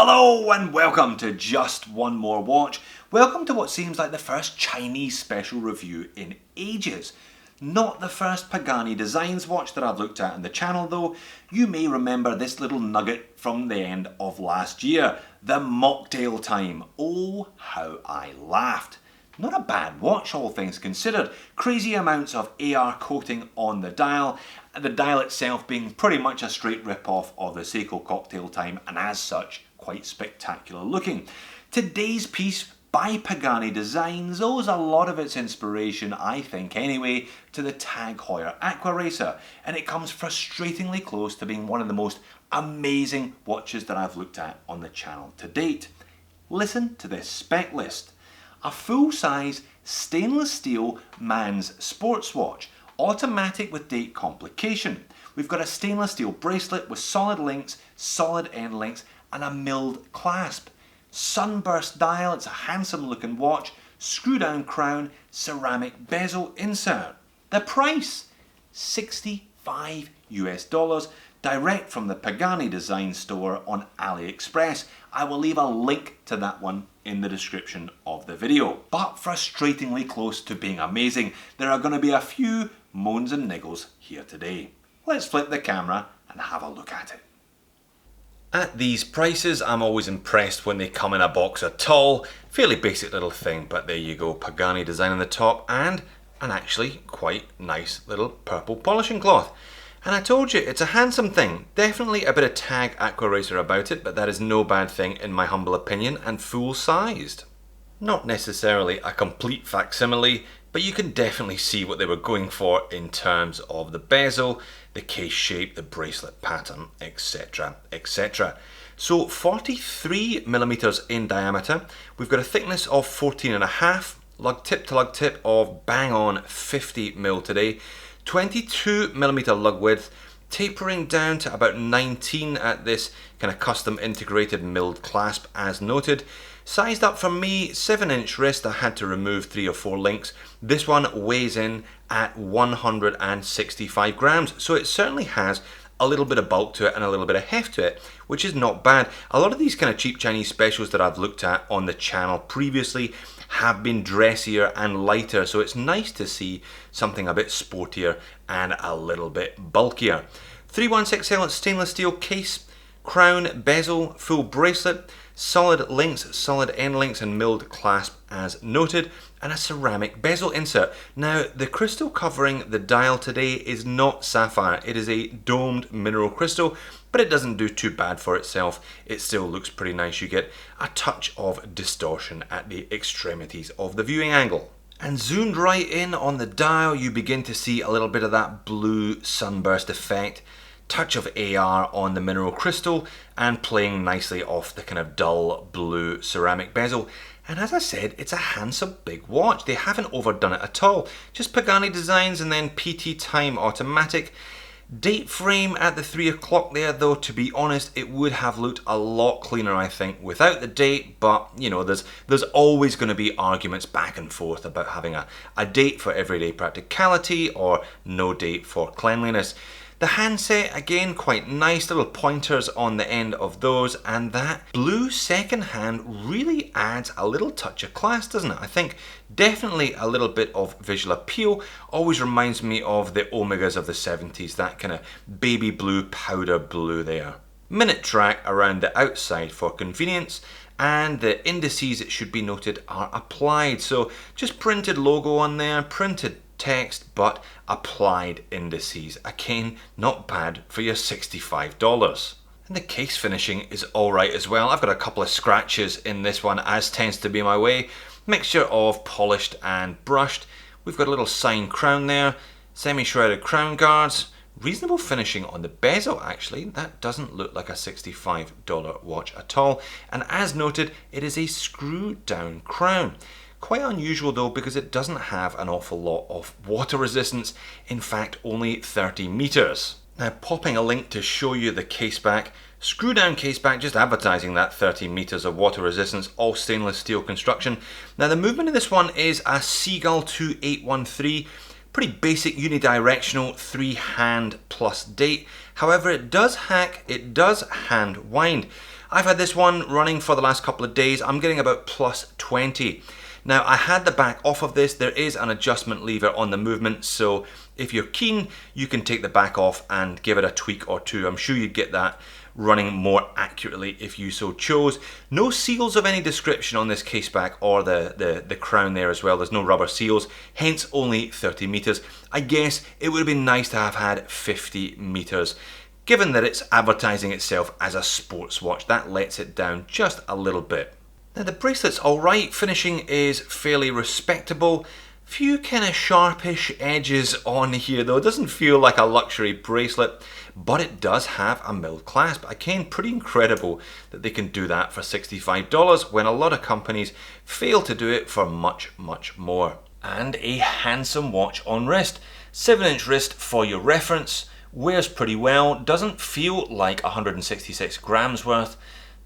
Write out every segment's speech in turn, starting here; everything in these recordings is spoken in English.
Hello and welcome to Just One More Watch. Welcome to what seems like the first Chinese special review in ages. Not the first Pagani Designs watch that I've looked at on the channel though. You may remember this little nugget from the end of last year, the mocktail time. Oh, how I laughed. Not a bad watch, all things considered. Crazy amounts of AR coating on the dial itself being pretty much a straight rip-off of the Seiko Cocktail Time, and as such, quite spectacular looking. Today's piece by Pagani Designs owes a lot of its inspiration, I think anyway, to the Tag Heuer Aqua Racer, and it comes frustratingly close to being one of the most amazing watches that I've looked at on the channel to date. Listen to this spec list. A full-size stainless steel man's sports watch, automatic with date complication. We've got a stainless steel bracelet with solid links, solid end links, and a milled clasp. Sunburst dial, it's a handsome looking watch, screw down crown, ceramic bezel insert. The price, $65 US, direct from the Pagani Design store on AliExpress. I will leave a link to that one in the description of the video. But frustratingly close to being amazing, there are going to be a few moans and niggles here today. Let's flip the camera and have a look at it. At these prices, I'm always impressed when they come in a box at all. Fairly basic little thing, but there you go, Pagani design on the top and an actually quite nice little purple polishing cloth. And I told you, it's a handsome thing. Definitely a bit of Tag Aqua Racer about it, but that is no bad thing in my humble opinion, and full-sized. Not necessarily a complete facsimile, but you can definitely see what they were going for in terms of the bezel, the case shape, the bracelet pattern, etc, etc. So 43mm in diameter, we've got a thickness of 14.5, lug tip to lug tip of bang on 50mm today, 22mm lug width, tapering down to about 19 at this kind of custom integrated milled clasp as noted. Sized up for me, 7-inch wrist, I had to remove 3 or 4 links. This one weighs in at 165 grams, so it certainly has a little bit of bulk to it and a little bit of heft to it, which is not bad. A lot of these kind of cheap Chinese specials that I've looked at on the channel previously have been dressier and lighter, so it's nice to see something a bit sportier and a little bit bulkier. 316L stainless steel case, crown, bezel, full bracelet, solid links, solid end links and milled clasp as noted, and a ceramic bezel insert. Now the crystal covering the dial today is not sapphire, it is a domed mineral crystal, but it doesn't do too bad for itself. It still looks pretty nice. You get a touch of distortion at the extremities of the viewing angle. And zoomed right in on the dial, you begin to see a little bit of that blue sunburst effect. Touch of AR on the mineral crystal and playing nicely off the kind of dull blue ceramic bezel. And as I said, it's a handsome big watch. They haven't overdone it at all. Just Pagani Designs and then PT Time automatic. Date frame at the 3 o'clock there though, to be honest, it would have looked a lot cleaner I think without the date, but you know, there's always going to be arguments back and forth about having a date for everyday practicality or no date for cleanliness. The handset, again, quite nice, little pointers on the end of those, and that blue second hand really adds a little touch of class, doesn't it? I think definitely a little bit of visual appeal. Always reminds me of the Omegas of the 70s, that kind of baby blue, powder blue there. Minute track around the outside for convenience, and the indices, it should be noted, are applied. So just printed logo on there, printed text, but applied indices. Again, not bad for your $65. And the case finishing is alright as well. I've got a couple of scratches in this one, as tends to be my way. Mixture of polished and brushed. We've got a little signed crown there, semi-shredded crown guards, reasonable finishing on the bezel actually. That doesn't look like a $65 watch at all. And as noted, it is a screw down crown. Quite unusual though, because it doesn't have an awful lot of water resistance, in fact only 30 meters. Now popping a link to show you the case back, screw down case back, just advertising that 30 meters of water resistance, all stainless steel construction. Now the movement in this one is a Seagull 2813, pretty basic unidirectional 3-hand plus date. However, it does hand wind. I've had this one running for the last couple of days. I'm getting about plus 20. Now, I had the back off of this. There is an adjustment lever on the movement, so if you're keen, you can take the back off and give it a tweak or two. I'm sure you'd get that running more accurately if you so chose. No seals of any description on this case back or the crown there as well. There's no rubber seals, hence only 30 meters. I guess it would have been nice to have had 50 meters. Given that it's advertising itself as a sports watch, that lets it down just a little bit. Now the bracelet's alright, finishing is fairly respectable. Few kind of sharpish edges on here though. It doesn't feel like a luxury bracelet, but it does have a milled clasp. Again, pretty incredible that they can do that for $65 when a lot of companies fail to do it for much, much more. And a handsome watch on wrist. 7-inch wrist for your reference. Wears pretty well, doesn't feel like 166 grams worth.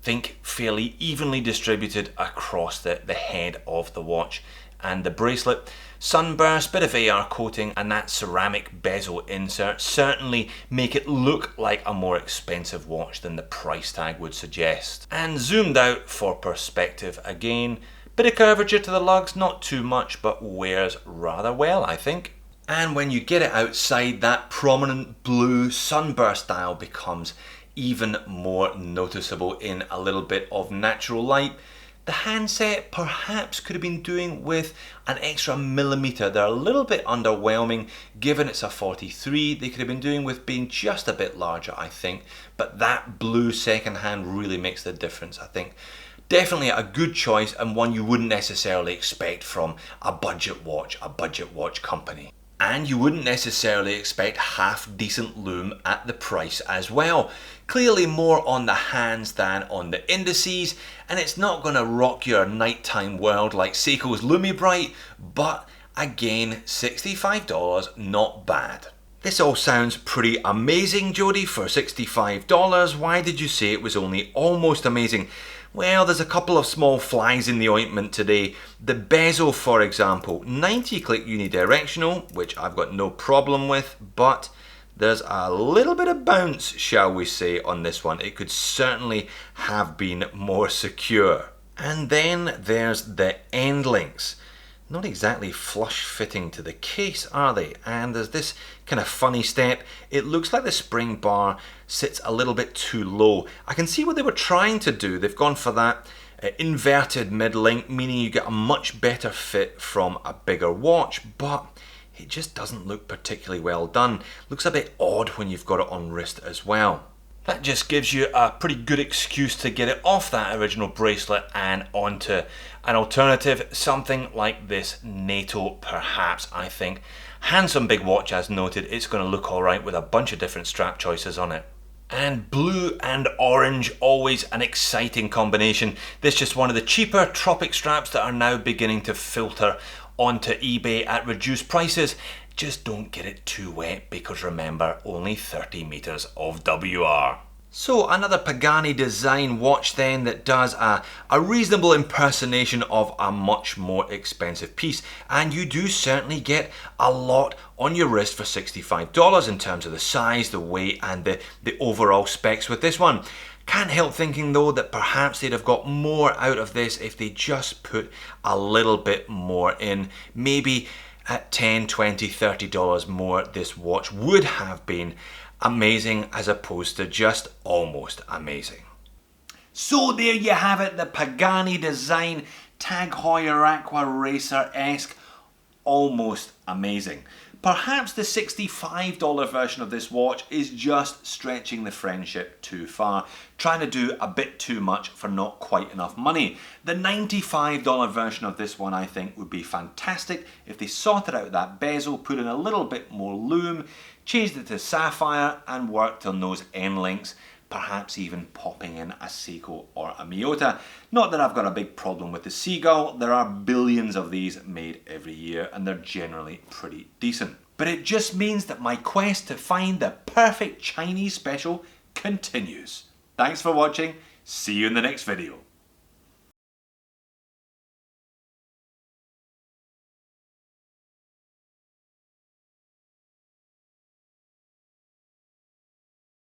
Think fairly evenly distributed across the head of the watch. And the bracelet, sunburst, bit of AR coating, and that ceramic bezel insert certainly make it look like a more expensive watch than the price tag would suggest. And zoomed out for perspective again, bit of curvature to the lugs, not too much, but wears rather well, I think. And when you get it outside, that prominent blue sunburst dial becomes even more noticeable in a little bit of natural light. The handset perhaps could have been doing with an extra millimeter. They're a little bit underwhelming given it's a 43. They could have been doing with being just a bit larger, I think. But that blue second hand really makes the difference, I think. Definitely a good choice and one you wouldn't necessarily expect from a budget watch company. And you wouldn't necessarily expect half decent lume at the price as well. Clearly more on the hands than on the indices, and it's not going to rock your nighttime world like Seiko's LumiBrite, but again, $65, not bad. This all sounds pretty amazing, Jody, for $65. Why did you say it was only almost amazing? Well, there's a couple of small flies in the ointment today. The bezel, for example, 90 click unidirectional, which I've got no problem with, but there's a little bit of bounce, shall we say, on this one. It could certainly have been more secure. And then there's the end links. Not exactly flush fitting to the case, are they? And there's this kind of funny step. It looks like the spring bar sits a little bit too low. I can see what they were trying to do. They've gone for that inverted mid-link, meaning you get a much better fit from a bigger watch, but it just doesn't look particularly well done. Looks a bit odd when you've got it on wrist as well. That just gives you a pretty good excuse to get it off that original bracelet and onto an alternative, something like this NATO perhaps, I think. Handsome big watch as noted, it's going to look alright with a bunch of different strap choices on it. And blue and orange, always an exciting combination. This is just one of the cheaper tropic straps that are now beginning to filter onto eBay at reduced prices. Just don't get it too wet because remember, only 30 meters of WR. So another Pagani design watch then that does a reasonable impersonation of a much more expensive piece, and you do certainly get a lot on your wrist for $65 in terms of the size, the weight and the overall specs with this one. Can't help thinking though that perhaps they'd have got more out of this if they just put a little bit more in. Maybe at $10, $20, $30 more, this watch would have been amazing as opposed to just almost amazing. So there you have it, the Pagani design Tag Heuer Aqua Racer-esque, almost amazing. Perhaps the $65 version of this watch is just stretching the friendship too far, trying to do a bit too much for not quite enough money. The $95 version of this one I think would be fantastic if they sorted out that bezel, put in a little bit more lume, changed it to sapphire and worked on those end links, perhaps even popping in a Seiko or a Miyota. Not that I've got a big problem with the Seagull, there are billions of these made every year and they're generally pretty decent. But it just means that my quest to find the perfect Chinese special continues. Thanks for watching, see you in the next video.